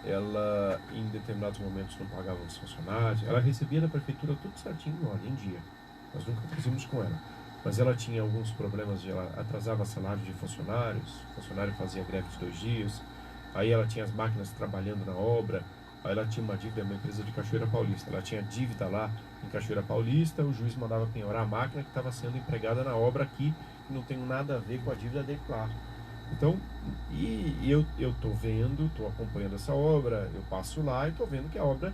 Ela, em determinados momentos, não pagava os funcionários. Ela recebia da prefeitura tudo certinho, em dia. Nós nunca fizemos com ela. Mas ela tinha alguns problemas ela atrasava salário de funcionários, o funcionário fazia greve de 2 dias, aí ela tinha as máquinas trabalhando na obra, aí ela tinha uma dívida, uma empresa de Cachoeira Paulista, ela tinha dívida lá em Cachoeira Paulista, o juiz mandava penhorar a máquina que estava sendo empregada na obra aqui, que não tem nada a ver com a dívida dele lá. Então, eu estou vendo, estou acompanhando essa obra, eu passo lá e estou vendo que a obra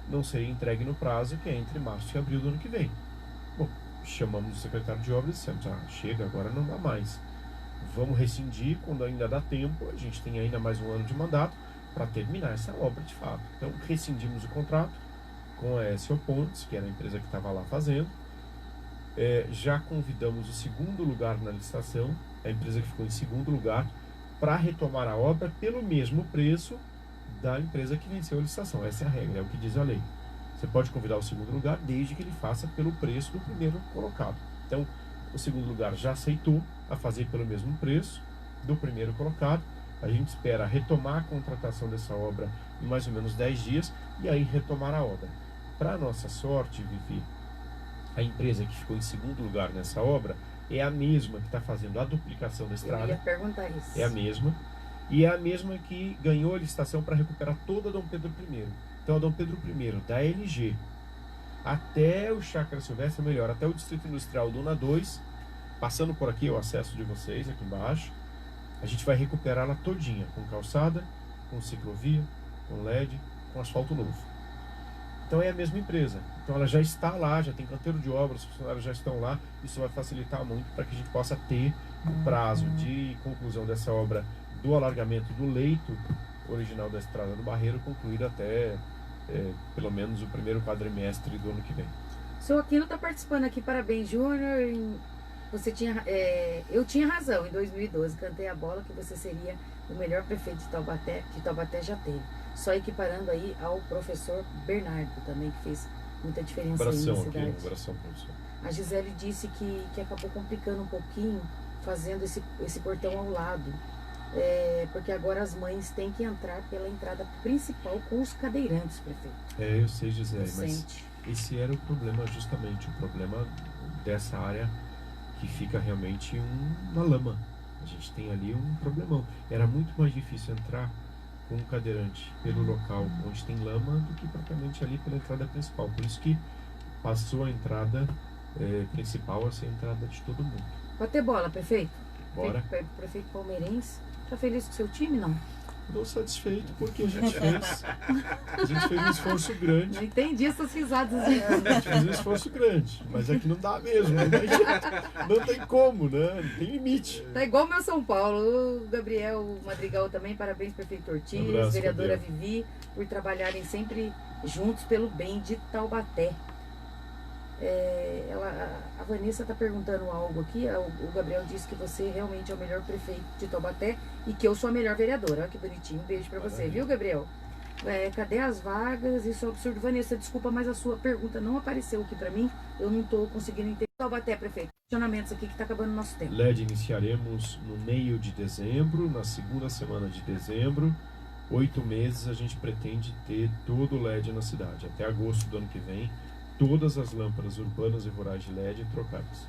não seria entregue no prazo, que é entre março e abril do ano que vem. Bom, chamamos o secretário de obras e dissemos: chega, agora não dá mais. Vamos rescindir quando ainda dá tempo, a gente tem ainda mais um ano de mandato para terminar essa obra de fato. Então, rescindimos o contrato com a S.O. Pontes, que era a empresa que estava lá fazendo. Já convidamos o segundo lugar na licitação, a empresa que ficou em segundo lugar, para retomar a obra pelo mesmo preço da empresa que venceu a licitação. Essa é a regra, é o que diz a lei. Você pode convidar o segundo lugar desde que ele faça pelo preço do primeiro colocado. Então, o segundo lugar já aceitou a fazer pelo mesmo preço do primeiro colocado. A gente espera retomar a contratação dessa obra em mais ou menos 10 dias e aí retomar a obra. Para nossa sorte, Vivi, a empresa que ficou em segundo lugar nessa obra é a mesma que está fazendo a duplicação da Eu ia estrada, perguntar isso. é a mesma, e é a mesma que ganhou a licitação para recuperar toda a Dom Pedro I. Então a Dom Pedro I, da LG, até o Chácara Silvestre, melhor, até o Distrito Industrial Duna 2, passando por aqui, o acesso de vocês aqui embaixo, a gente vai recuperá-la todinha, com calçada, com ciclovia, com LED, com asfalto novo. Então é a mesma empresa. Então ela já está lá, já tem canteiro de obras, os funcionários já estão lá. Isso vai facilitar muito para que a gente possa ter o prazo de conclusão dessa obra do alargamento do leito original da Estrada do Barreiro concluído até pelo menos o primeiro quadrimestre do ano que vem. Seu Aquino está participando aqui, parabéns, Júnior. Eu tinha razão, em 2012 cantei a bola que você seria o melhor prefeito de Taubaté, que Taubaté já teve. Só equiparando aí ao professor Bernardo também, que fez muita diferença aí na cidade. Aqui, abração, professor. A Gisele disse que acabou complicando um pouquinho, fazendo esse portão ao lado. Porque agora as mães têm que entrar pela entrada principal com os cadeirantes, prefeito. Eu sei, Gisele, mas Sente. esse era o problema, justamente, o problema dessa área que fica realmente uma lama. A gente tem ali um problemão. Era muito mais difícil entrar com um cadeirante pelo local onde tem lama do que propriamente ali pela entrada principal. Por isso que passou a entrada principal a ser a entrada de todo mundo. Bater bola, prefeito? Bora. Prefeito palmeirense. Tá feliz com o seu time, não? Estou satisfeito porque a gente fez um esforço grande. Não entendi essas risadas. A gente fez um esforço grande, mas é que não dá mesmo. Não tem como, né? Não tem limite. Tá igual o meu São Paulo. O Gabriel Madrigal também, parabéns, prefeito Ortiz, Abraço, vereadora Gabriel. Vivi, por trabalharem sempre juntos pelo bem de Taubaté. A Vanessa está perguntando algo aqui. O Gabriel disse que você realmente é o melhor prefeito de Taubaté e que eu sou a melhor vereadora. Olha que bonitinho. Um beijo para você, Maravilha. viu, Gabriel? Cadê as vagas? Isso é um absurdo. Vanessa, desculpa, mas a sua pergunta não apareceu aqui para mim. Eu não estou conseguindo entender. Taubaté, prefeito. Questionamentos aqui que está acabando o nosso tempo. LED iniciaremos no meio de dezembro, na segunda semana de dezembro. 8 meses a gente pretende ter todo o LED na cidade. Até agosto do ano que vem, todas as lâmpadas urbanas e rurais de LED trocadas.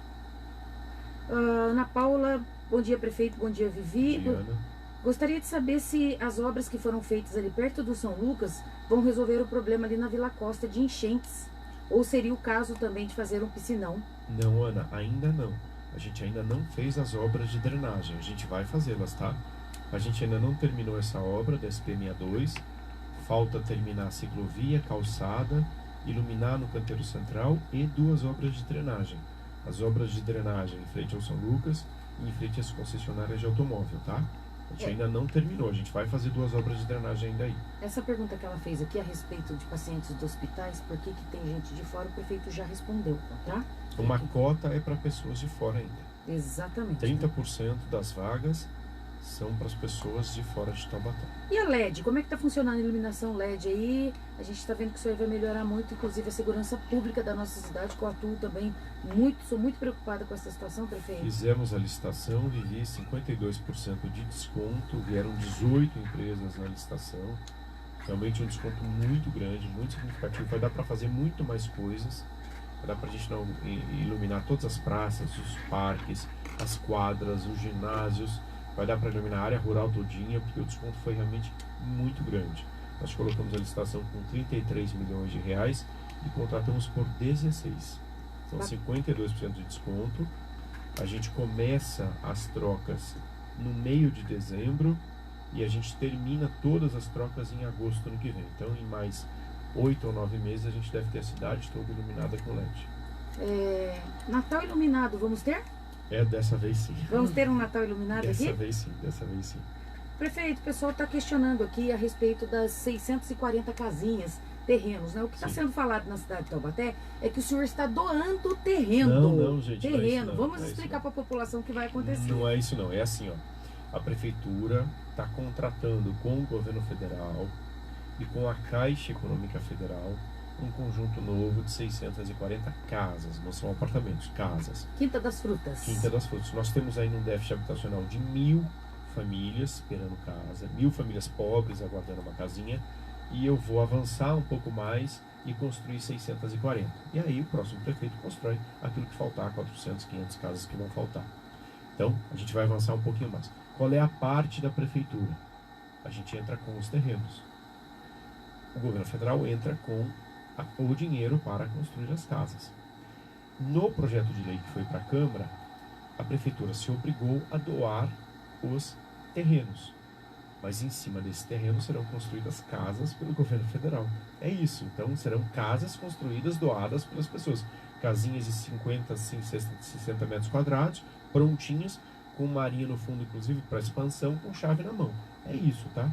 Ana Paula, bom dia, prefeito, bom dia, Vivi. Diana. Gostaria de saber se as obras que foram feitas ali perto do São Lucas vão resolver o problema ali na Vila Costa de enchentes. Ou seria o caso também de fazer um piscinão? Não, Ana, ainda não. A gente ainda não fez as obras de drenagem. A gente vai fazê-las, tá? A gente ainda não terminou essa obra da SP62. Falta terminar a ciclovia, calçada, iluminar no canteiro central e 2 obras de drenagem. As obras de drenagem em frente ao São Lucas e em frente às concessionárias de automóvel, tá? A gente ainda não terminou, a gente vai fazer 2 obras de drenagem ainda aí. Essa pergunta que ela fez aqui a respeito de pacientes dos hospitais, por que tem gente de fora, o prefeito já respondeu, tá? Uma cota é para pessoas de fora ainda. Exatamente. 30% das vagas são para as pessoas de fora de Taubaté. E a LED, como é que tá funcionando a iluminação LED aí? A gente tá vendo que isso aí vai melhorar muito, inclusive a segurança pública da nossa cidade, que eu atuo também sou muito preocupada com essa situação, prefeito. Fizemos a licitação, Vivi, 52% de desconto, vieram 18 empresas na licitação. Realmente um desconto muito grande, muito significativo. Vai dar para fazer muito mais coisas. Vai dar para a gente iluminar todas as praças, os parques, as quadras, os ginásios. Vai dar para iluminar a área rural todinha, porque o desconto foi realmente muito grande. Nós colocamos a licitação com 33 milhões de reais e contratamos por 16. Então 52% de desconto. A gente começa as trocas no meio de dezembro e a gente termina todas as trocas em agosto do ano que vem. Então em mais 8 ou 9 meses a gente deve ter a cidade toda iluminada com LED. Natal iluminado, vamos ter? Dessa vez sim. Vamos ter um Natal iluminado Dessa aqui? vez sim. Prefeito, o pessoal está questionando aqui a respeito das 640 casinhas, terrenos, né? O que está sendo falado na cidade de Taubaté é que o senhor está doando terreno. Não, gente, não é terreno. isso não, Vamos não é explicar isso para a população o que vai acontecer. Não é isso não, é assim, ó. A prefeitura está contratando com o governo federal e com a Caixa Econômica Federal um conjunto novo de 640 casas, não são apartamentos, casas. Quinta das Frutas. Quinta das Frutas. Nós temos aí um déficit habitacional de 1.000 famílias esperando casa, 1.000 famílias pobres aguardando uma casinha, e eu vou avançar um pouco mais e construir 640. E aí o próximo prefeito constrói aquilo que faltar, 400, 500 casas que vão faltar. Então, a gente vai avançar um pouquinho mais. Qual é a parte da prefeitura? A gente entra com os terrenos. O governo federal entra com o dinheiro para construir as casas. No projeto de lei que foi para a Câmara, a prefeitura se obrigou a doar os terrenos. Mas em cima desse terreno serão construídas casas pelo governo federal. É isso. Então serão casas construídas, doadas pelas pessoas. Casinhas de 50, 60 metros quadrados, prontinhas, com marinha no fundo, inclusive, para expansão, com chave na mão. É isso, tá?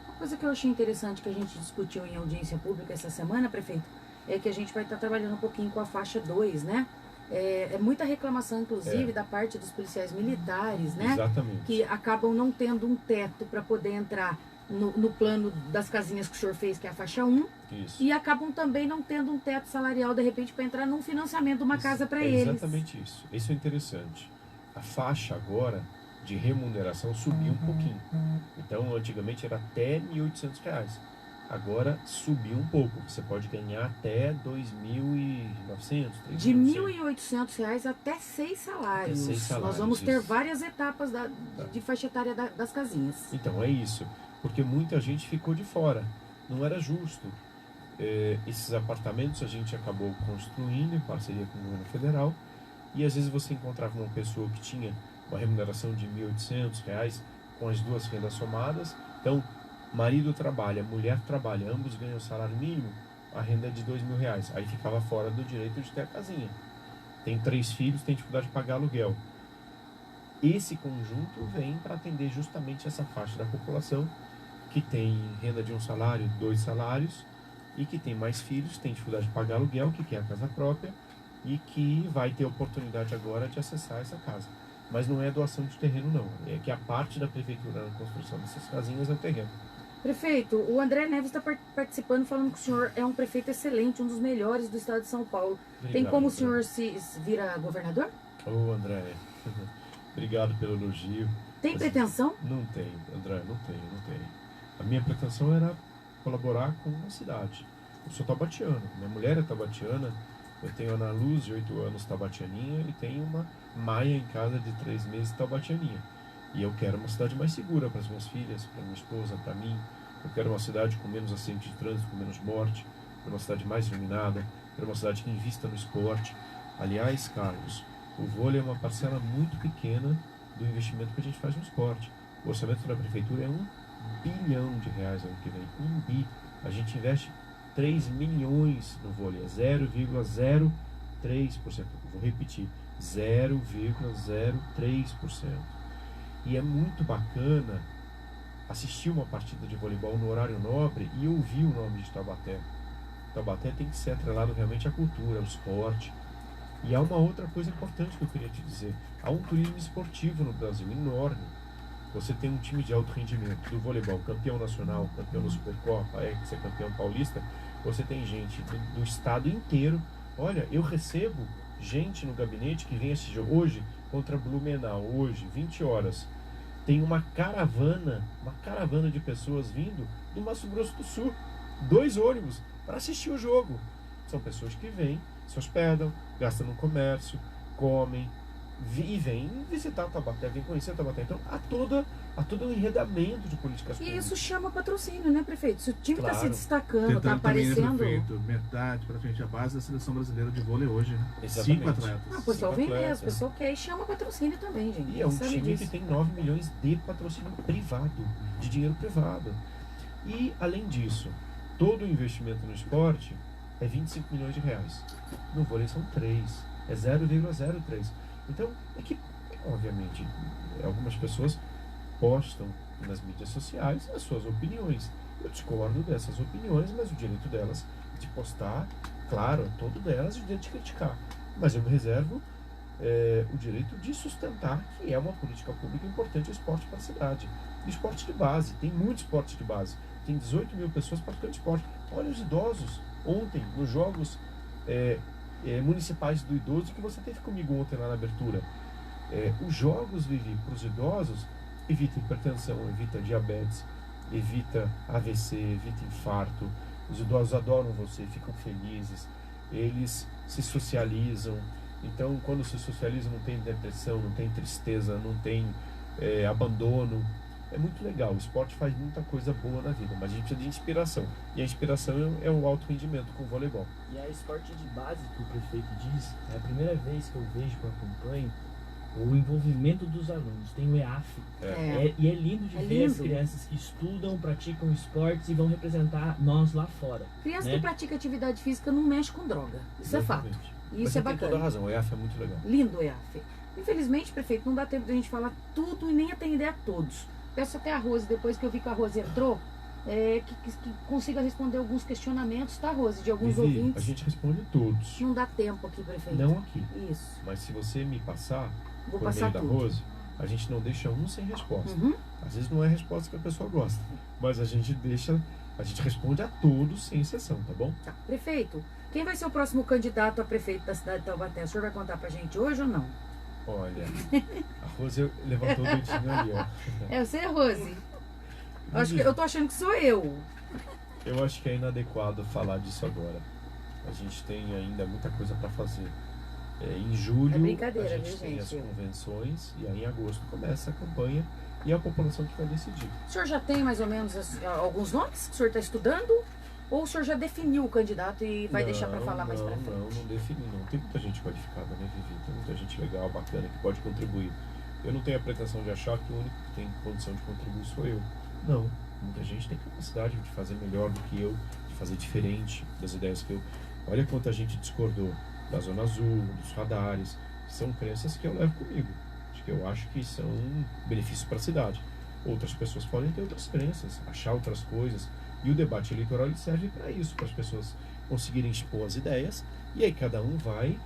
Uma coisa que eu achei interessante que a gente discutiu em audiência pública essa semana, prefeito, é que a gente vai estar trabalhando um pouquinho com a faixa 2, né? É muita reclamação, inclusive, da parte dos policiais militares, né? Exatamente. Que acabam não tendo um teto para poder entrar no plano das casinhas que o senhor fez, que é a faixa 1. Isso. E acabam também não tendo um teto salarial, de repente, para entrar num financiamento de uma casa para eles. Exatamente isso. Isso é interessante. A faixa agora de remuneração subiu um pouquinho. Então, antigamente era até R$ 1.800. Agora subiu um pouco. Você pode ganhar até R$ 2.900. De R$ 1.800 até 6 salários. Até 6 salários, Nós vamos ter isso. várias etapas de faixa etária das casinhas. Então, é isso. Porque muita gente ficou de fora. Não era justo. Esses apartamentos a gente acabou construindo em parceria com o governo federal. E às vezes você encontrava uma pessoa que tinha uma remuneração de R$ 1.800 com as duas rendas somadas. Então, marido trabalha, mulher trabalha, ambos ganham salário mínimo, a renda é de R$ 2.000. Aí ficava fora do direito de ter a casinha. Tem 3 filhos, tem dificuldade de pagar aluguel. Esse conjunto vem para atender justamente essa faixa da população que tem renda de 1 salário, 2 salários, e que tem mais filhos, tem dificuldade de pagar aluguel, que quer a casa própria, e que vai ter oportunidade agora de acessar essa casa. Mas não é doação de terreno, não. É que a parte da prefeitura na construção dessas casinhas é o terreno. Prefeito, o André Neves está participando, falando que o senhor é um prefeito excelente, um dos melhores do estado de São Paulo. Obrigado, Tem como o André. senhor se vira governador? Ô, André, obrigado pelo elogio. Tem pretensão? Não tenho, André, não tenho. A minha pretensão era colaborar com a cidade. Eu sou tabatiano, minha mulher é tabatiana, eu tenho a Ana Luz, de 8 anos, tabatianinha, e tenho uma Maia em casa de 3 meses, tabatianinha. E eu quero uma cidade mais segura para as minhas filhas, para minha esposa, para mim. Eu quero uma cidade com menos acidente de trânsito, com menos morte, uma cidade mais iluminada, quero uma cidade que invista no esporte. Aliás, Carlos, o vôlei é uma parcela muito pequena do investimento que a gente faz no esporte. O orçamento da prefeitura é R$ 1 bilhão ano que vem. 1 bi. A gente investe 3 milhões no vôlei, é 0,03%. Vou repetir, 0,03%. E é muito bacana assistir uma partida de voleibol no horário nobre e ouvir o nome de Taubaté. Taubaté tem que ser atrelado realmente à cultura, ao esporte. E há uma outra coisa importante que eu queria te dizer. Há um turismo esportivo no Brasil enorme. Você tem um time de alto rendimento do voleibol, campeão nacional, campeão da Supercopa, ex-campeão paulista. Você tem gente do estado inteiro. Olha, eu recebo gente no gabinete que vem assistir jogo hoje contra Blumenau, hoje, 20 horas. Tem uma caravana de pessoas vindo do Mato Grosso do Sul, 2 ônibus, para assistir o jogo. São pessoas que vêm, se hospedam, gastam no comércio, comem, e vêm visitar Taubaté, vêm conhecer Taubaté. Então há todo um enredamento de políticas E públicas. isso chama patrocínio, né, prefeito? Se o time está se Claro. destacando, está Tentando também, né, aparecendo... prefeito, metade, praticamente a base da seleção brasileira de vôlei hoje, né? Exatamente. 5 atletas. Ah, o pessoal vem atletas. mesmo, o pessoal quer e chama patrocínio também, gente. E é um Sabe time disso. que tem 9 milhões de patrocínio privado, de dinheiro privado. E, além disso, todo o investimento no esporte é 25 milhões de reais. No vôlei são 3, é 0,03. Então, é que, obviamente, algumas pessoas postam nas mídias sociais as suas opiniões. Eu discordo dessas opiniões, mas o direito delas de postar, claro, é todo delas, o direito de criticar. Mas eu me reservo o direito de sustentar que é uma política pública importante o esporte para a cidade. E esporte de base, tem muito esporte de base. Tem 18 mil pessoas praticando esporte. Olha os idosos, ontem, nos jogos municipais do idoso, que você teve comigo ontem lá na abertura. Os jogos, Vivi, para os idosos, evita hipertensão, evita diabetes, evita AVC, evita infarto. Os idosos adoram você, ficam felizes, eles se socializam. Então, quando se socializam, não tem depressão, não tem tristeza, não tem abandono. É muito legal. O esporte faz muita coisa boa na vida, mas a gente precisa de inspiração. E a inspiração é o alto rendimento com o voleibol. E a esporte de base que o prefeito diz, é a primeira vez que eu vejo, que eu acompanho, o envolvimento dos alunos. Tem o EAF. E é lindo de ver as crianças que estudam, praticam esportes e vão representar nós lá fora. Criança que pratica atividade física não mexe com droga. Isso Exatamente. é fato. E Mas isso é você tem bacana. toda a razão, o EAF é muito legal. Lindo o EAF. Infelizmente, prefeito, não dá tempo de a gente falar tudo e nem atender a todos. Peço até a Rose, depois que eu vi que a Rose entrou, que consiga responder alguns questionamentos, tá, Rose? De alguns Vivi, ouvintes. a gente responde todos. Não dá tempo aqui, prefeito. Não aqui. Isso. Mas se você me passar, Vou por passar meio da tudo. Rose, a gente não deixa um sem resposta. Uhum. Às vezes não é a resposta que a pessoa gosta, mas a gente responde a todos sem exceção, tá bom? Tá. Prefeito, quem vai ser o próximo candidato a prefeito da cidade de Taubaté? O senhor vai contar pra gente hoje ou não? Olha, a Rose levantou o dedinho ali, ó. É você, Rose? Eu tô achando que sou eu. Eu acho que é inadequado falar disso agora. A gente tem ainda muita coisa para fazer. Em julho É brincadeira, a gente viu, tem as gente? convenções e aí em agosto começa a campanha e é a população que vai decidir. O senhor já tem mais ou menos alguns nomes que o senhor está estudando? Ou o senhor já definiu o candidato e vai deixar para falar mais para frente? Não defini não. Tem muita gente qualificada, né, Vivi? Tem muita gente legal, bacana, que pode contribuir. Eu não tenho a pretensão de achar que o único que tem condição de contribuir sou eu. Não. Muita gente tem capacidade de fazer melhor do que eu, de fazer diferente das ideias que eu... Olha quanta gente discordou da Zona Azul, dos radares. São crenças que eu levo comigo. Que eu acho que são benefícios para a cidade. Outras pessoas podem ter outras crenças, achar outras coisas. E o debate eleitoral ele serve para isso, para as pessoas conseguirem expor as ideias. E aí cada um vai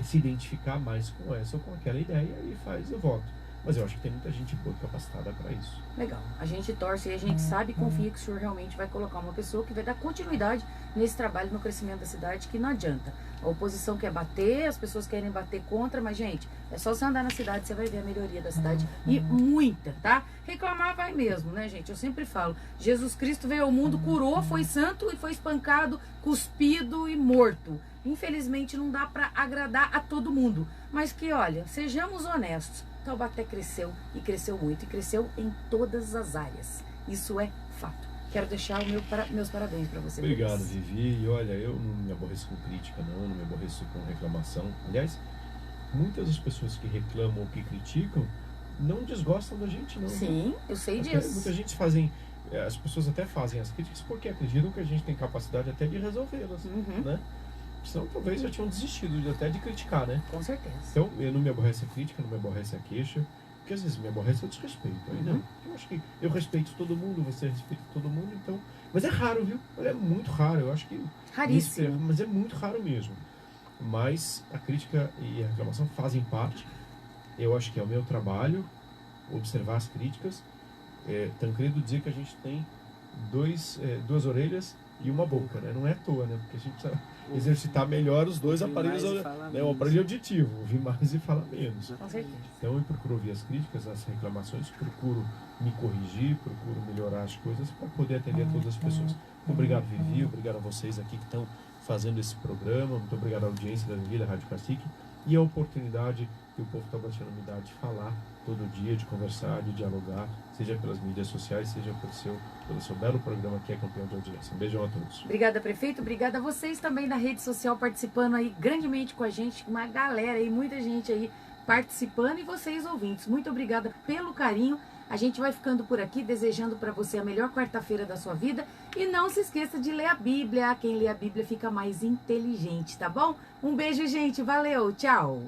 se identificar mais com essa ou com aquela ideia e faz o voto. Mas eu acho que tem muita gente boa capacitada para isso. Legal. A gente torce e a gente sabe e confia que o senhor realmente vai colocar uma pessoa que vai dar continuidade nesse trabalho, no crescimento da cidade, que não adianta. A oposição quer bater, as pessoas querem bater contra, mas, gente, é só você andar na cidade, você vai ver a melhoria da cidade. E muita, tá? Reclamar vai mesmo, né, gente? Eu sempre falo, Jesus Cristo veio ao mundo, curou, foi santo e foi espancado, cuspido e morto. Infelizmente, não dá pra agradar a todo mundo. Mas que, olha, sejamos honestos. Taubaté cresceu e cresceu muito, e cresceu em todas as áreas. Isso é fato. Quero deixar meus parabéns para você. Obrigado, Vivi. E olha, eu não me aborreço com crítica, não me aborreço com reclamação. Aliás, muitas das pessoas que reclamam ou que criticam não desgostam da gente, não. Sim, eu sei Até disso. muita gente as pessoas até fazem as críticas porque acreditam que a gente tem capacidade até de resolvê-las, né? Senão talvez já tinham desistido até de criticar, né? Com certeza. Então, eu não me aborrece a crítica, não me aborrece a queixa, porque às vezes me aborrece o desrespeito. Aí não. Eu acho que eu respeito todo mundo, você respeita todo mundo, então... Mas é raro, viu? Olha, é muito raro, eu acho que... Raríssimo. Mas é muito raro mesmo. Mas a crítica e a reclamação fazem parte. Eu acho que é o meu trabalho observar as críticas. Tancredo dizer que a gente tem duas orelhas e uma boca, né? Não é à toa, né? Porque a gente precisa exercitar melhor os dois aparelhos, né? O aparelho auditivo, ouvir mais e falar menos. Com certeza. Então eu procuro ouvir as críticas, as reclamações, procuro me corrigir, procuro melhorar as coisas para poder atender a todas as pessoas. Obrigado, Vivi, obrigado a vocês aqui que estão fazendo esse programa, muito obrigado à audiência da Vivi, da Rádio Cacique, e a oportunidade que o povo taubatiano me dá de falar todo dia, de conversar, de dialogar, seja pelas mídias sociais, seja pelo seu belo programa que é campeão de audiência. Um beijão a todos. Obrigada, prefeito. Obrigada a vocês também da rede social participando aí grandemente com a gente, uma galera aí, muita gente aí participando e vocês ouvintes. Muito obrigada pelo carinho. A gente vai ficando por aqui, desejando para você a melhor quarta-feira da sua vida. E não se esqueça de ler a Bíblia. Quem lê a Bíblia fica mais inteligente, tá bom? Um beijo, gente. Valeu. Tchau.